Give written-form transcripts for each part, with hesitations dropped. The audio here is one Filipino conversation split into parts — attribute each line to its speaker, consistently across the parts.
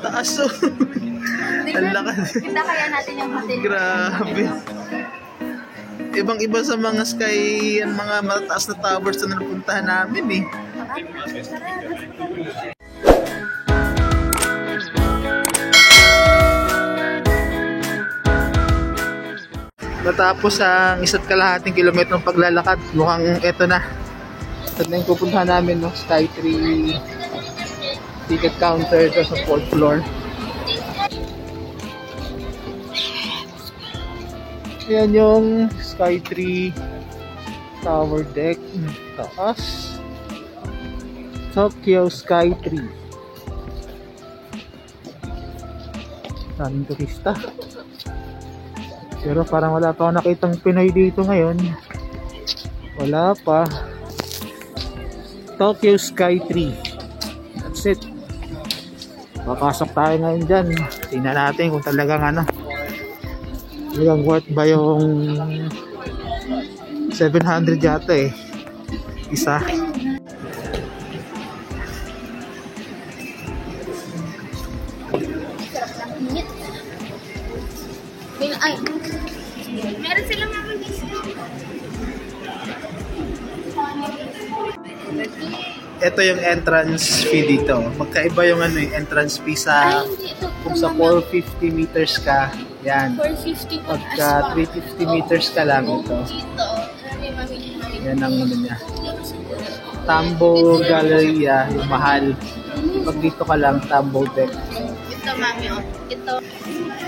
Speaker 1: Taas oh. Ang lakas.
Speaker 2: Kita kaya natin yung hotel.
Speaker 1: Grabe. Ibang-iba sa mga sky, yan mga mataas na towers na napuntahan namin eh. Natapos ang 1.5 kilometrong paglalakad, mukhang eto na. Ito na yung pupuntahan namin, no? Sky 3 ticket counter ito sa 4th floor. Yan yung Sky 3 tower deck. Taas. Tokyo Sky 3. Daming turista. Pero parang wala pa ako nakitang Pinoy dito ngayon. Wala pa. Tokyo Sky 3. That's it. Papasok tayo ngayon dyan. Tingnan natin kung talagang ano. Talagang worth ba yung 700 yata eh. Isa.
Speaker 2: Ay, meron silang mga
Speaker 1: Ito yung entrance fee dito. Magkaiba yung ano yung entrance fee sa kung sa 450 meters ka. Yan.
Speaker 2: 450
Speaker 1: Pagka 350 meters ka lang ito. Yan ang ano niya. Tambo Galleria, yung mahal. Pag dito ka lang, Tambo Deck.
Speaker 2: Ito, mami, oh. Ito.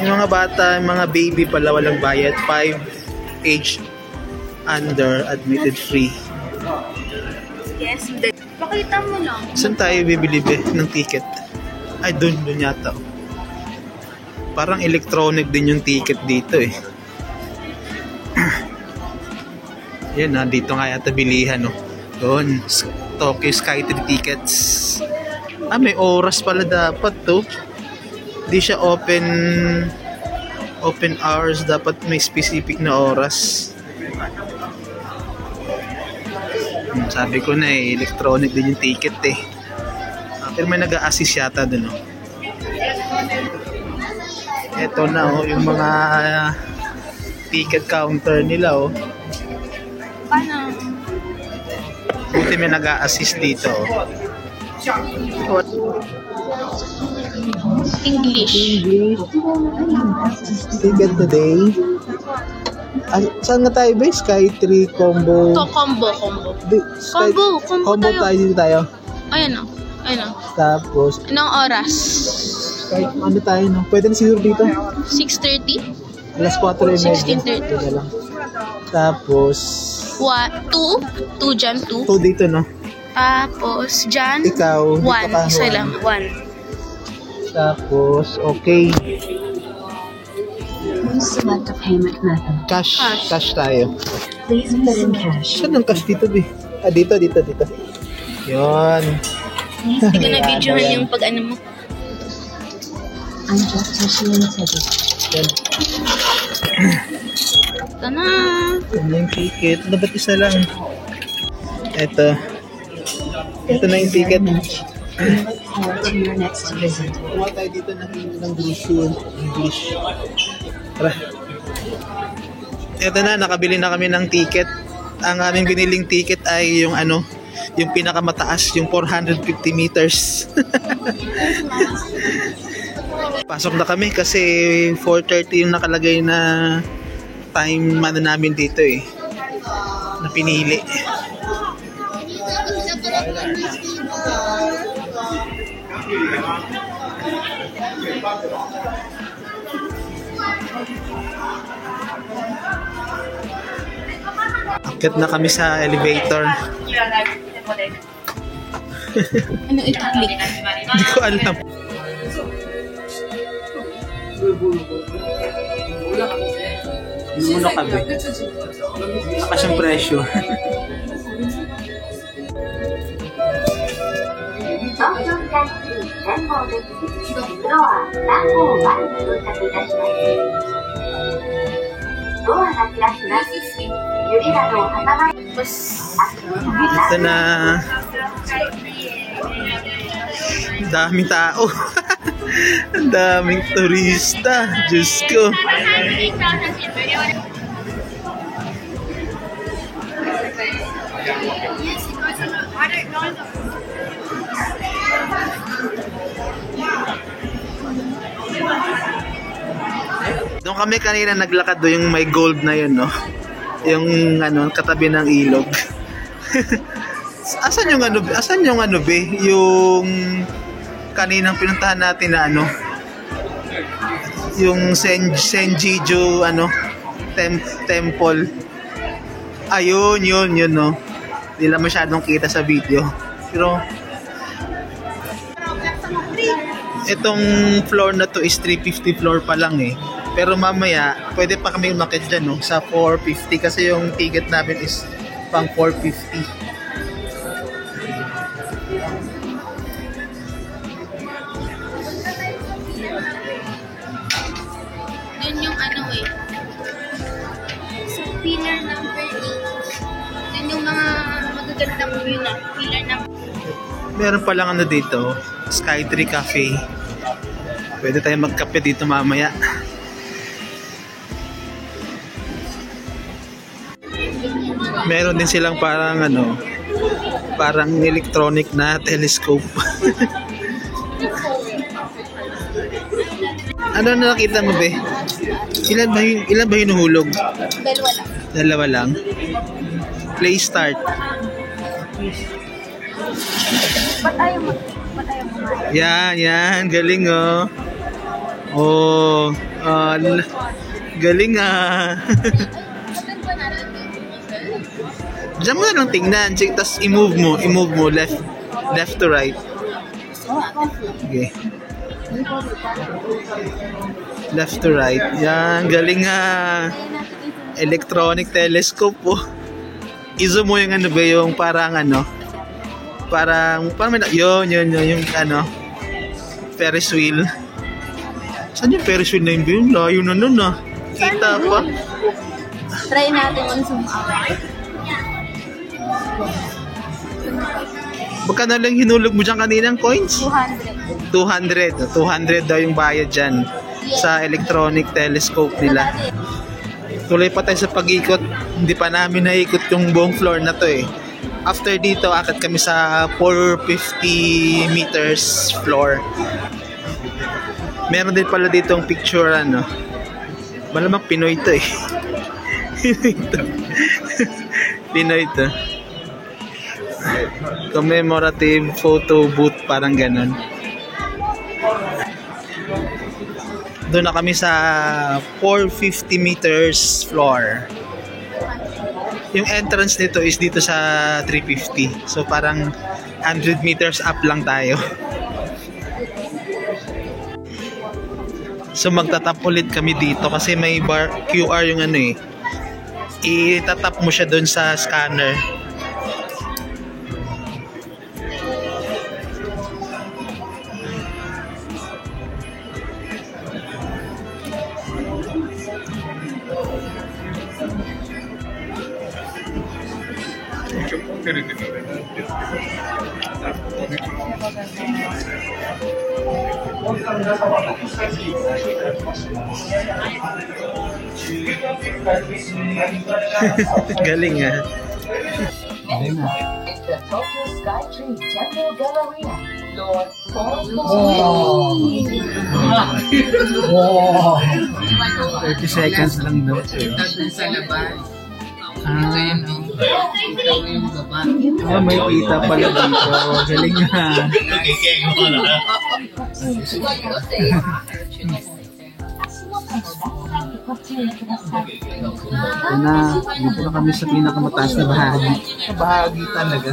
Speaker 1: Yung mga bata, yung mga baby pala walang bayad. 5 age under, admitted free.
Speaker 2: Yes, pakita mo lang.
Speaker 1: Saan tayo bibili ng ticket? Ay, dun yata. Parang electronic din yung ticket dito eh. Yan na, dito nga yata bilihan no. Doon, Tokyo Sky 3 tickets. Ah, may oras pala dapat to. Di siya open hours, dapat may specific na oras. Sabi ko na eh, electronic din yung ticket eh. Pero may nag-a-assist yata dun oh. Eto na oh, yung mga ticket counter nila oh.
Speaker 2: Paano?
Speaker 1: Buti may nag-a-assist dito oh. What?
Speaker 2: English.
Speaker 1: Ticket today. Ah, saan nga tayo ba? Sky 3 combo.
Speaker 2: Combo.
Speaker 1: Combo tayo dito tayo.
Speaker 2: Ayan o.
Speaker 1: Tapos,
Speaker 2: Anong oras?
Speaker 1: kahit ano tayo no? Pwede na siguro dito.
Speaker 2: 6:30?
Speaker 1: Alas 4:30.
Speaker 2: 16:30.
Speaker 1: Tapos,
Speaker 2: 2 dyan, 2.
Speaker 1: 2 dito no?
Speaker 2: Tapos, dyan,
Speaker 1: Ikaw,
Speaker 2: 1. Isa lang, 1.
Speaker 1: Tapos, okay.
Speaker 3: Please select a payment method.
Speaker 1: Cash tayo.
Speaker 3: Please put in cash.
Speaker 1: Saan ang cash dito di? Ah, dito. Yun.
Speaker 2: Hindi ko na-videohan yung pag-ano mo.
Speaker 3: I'm just issuing ticket.
Speaker 1: Yan.
Speaker 2: Ito na.
Speaker 1: Yan yung ticket. Ano ba't isa lang? Ito na yung ticket.
Speaker 3: Look forward to your next visit.
Speaker 1: Kuha tayo dito ng brochure. English. Tara. Ito na, nakabili na kami ng ticket. Ang aming biniling ticket ay yung ano, yung pinakamataas, yung 450 meters. Pasok na kami kasi 4:30 yung nakalagay na time namin dito eh. Na pinili. Akit na kami sa elevator.
Speaker 2: Ano i-click?
Speaker 1: Hindi ko alam. Ano muna kami? Takas yung presyo. Ito na. Daming tao. Ang daming turista. Diyos ko. Doon kami kanina naglakad doon yung may gold na yun, no? Yung ano, katabi ng ilog. Asan yung ano be? Yung kaninang pinuntahan natin na ano? Yung Senjiju ano? Temple. Ayun, yun, no? Hindi lang masyadong kita sa video. Pero itong floor na to is 350 floor pa lang eh. Pero mamaya, pwede pa kami umakit dyan, no? Sa 450 kasi yung ticket namin is pang 450.
Speaker 2: Yun yung ano eh. So, pillar number 8. Yun yung mga magagandang view na. Pillar number
Speaker 1: Meron palang ano dito, Skytree Cafe. Pwede tayo magkape dito mamaya. Meron din silang parang ano, parang electronic na telescope. Ano na nakita mo be? Ilan ba hinuhulog?
Speaker 2: Dalawa lang.
Speaker 1: Dalawa lang. Play start.
Speaker 2: Ba't ayaw mo?
Speaker 1: Yan, galing oh. Oh, galing ah. Diyan mo na lang tingnan, tapos i-move mo left to right. Okay. Left to right. Yan, galing ah. Electronic telescope po. I-zoom mo yung ano ba yung parang ano, parang yun yung ano, Ferris wheel. Saan yung Ferris wheel na yun? Layo na nun ah. Kita pa.
Speaker 2: Try natin yung zoom out.
Speaker 1: Baka na lang hinulog mo dyan kaninang coins?
Speaker 2: 200.
Speaker 1: 200 daw yung bayad dyan sa electronic telescope nila. Tuloy pa tayo sa pag-ikot. Hindi pa namin naikot yung buong floor na to eh. After dito, akit kami sa 450 meters floor. Meron din pala dito ang picture ano. Malamang Pinoy to eh. Pinoy to. Commemorative photo booth, parang ganun. Doon na kami sa 450 meters floor. Yung entrance nito is dito sa 350. So parang 100 meters up lang tayo. So magtatap ulit kami dito kasi may QR yung ano eh. Itatap mo siya doon sa scanner. Galing ah.
Speaker 4: The Tokyo Skytree Temple Galleria. Floor
Speaker 1: 30 seconds lang daw.
Speaker 5: Sa labas. Ito yung baba.
Speaker 1: May kita pala dito. Galing nga. Dito na kami sa pinakamataas na bahagi. Bahagi talaga.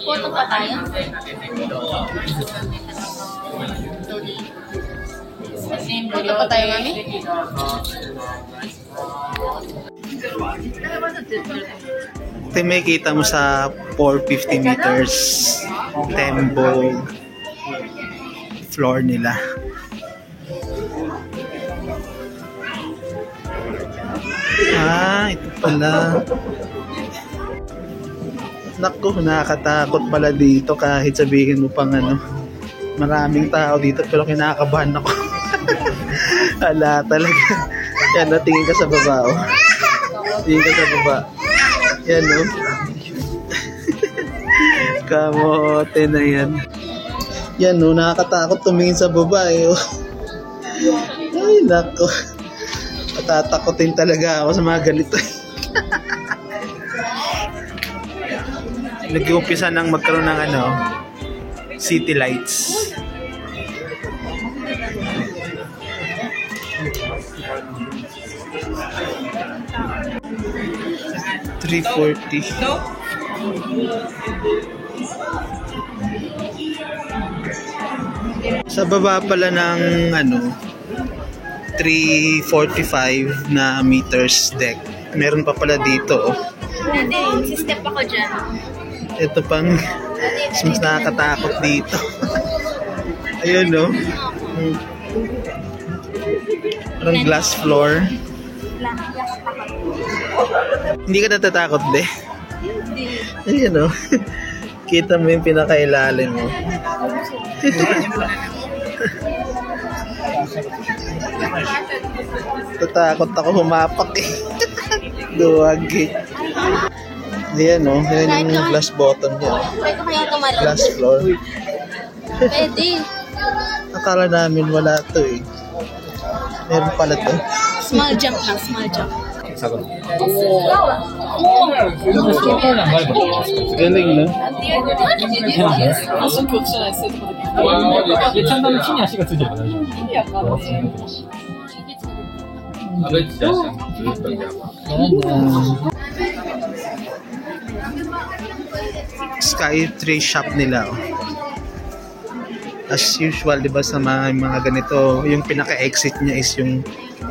Speaker 2: Photo pa tayo? Photo pa tayo, mami?
Speaker 1: Ito yung may kita mo sa 450 meters Tembog floor nila. pala. Naku, nakakatakot pala dito kahit sabihin mo pang ano. Maraming tao dito pero kinakabahan ako. Ala talaga. Yan, tingin ka sa baba, oh. Tingin ka sa baba. Yan, oh. Kamote na yan. Yan, oh, nakakatakot tumingin sa baba, eh, oh. Ay, naku. Matatakotin talaga ako sa mga ganito. Nag-uumpisa nang magkaroon ng ano, city lights. $340. Sa baba pala ng ano, 345 na meters deck. Meron pa pala dito, oh.
Speaker 2: Hindi, si-step ako dyan.
Speaker 1: Ito pang mas nakakatakot dito. Ayun, no? Parang glass floor. Hindi ka natatakot, de? Ayun, no? Kita mo yung pinakailalim mo. Tatakot ako humapak, eh. Duwag, eh. Yan, no? Yan yung glass bottom niya.
Speaker 2: Try ko kaya tumalon.
Speaker 1: Glass floor.
Speaker 2: Pwede.
Speaker 1: Akala namin wala to, eh. Meron pala to.
Speaker 2: Small jump lang, small jump.
Speaker 1: Galing, no? Sky Tree shop nila, oh. As usual, di ba, sa mga ganito, yung pinaka-exit niya is yung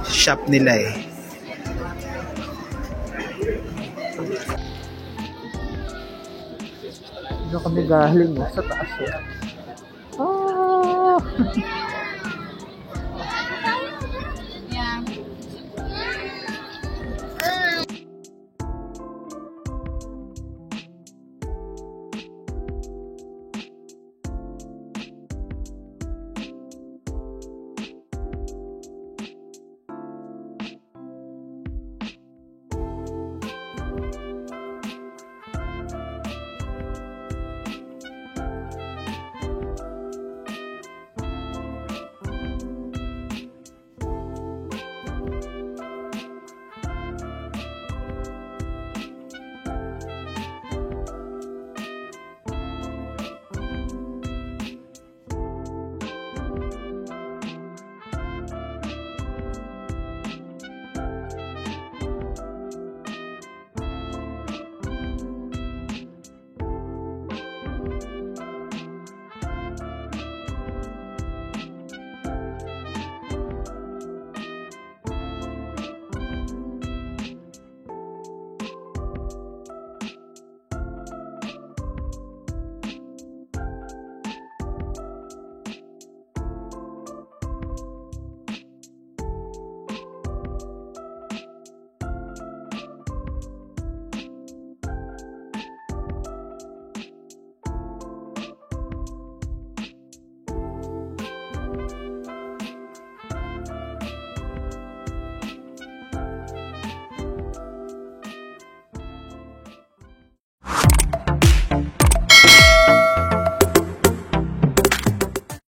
Speaker 1: shop nila, eh. Dito kami galing, sa taas, eh. Ah!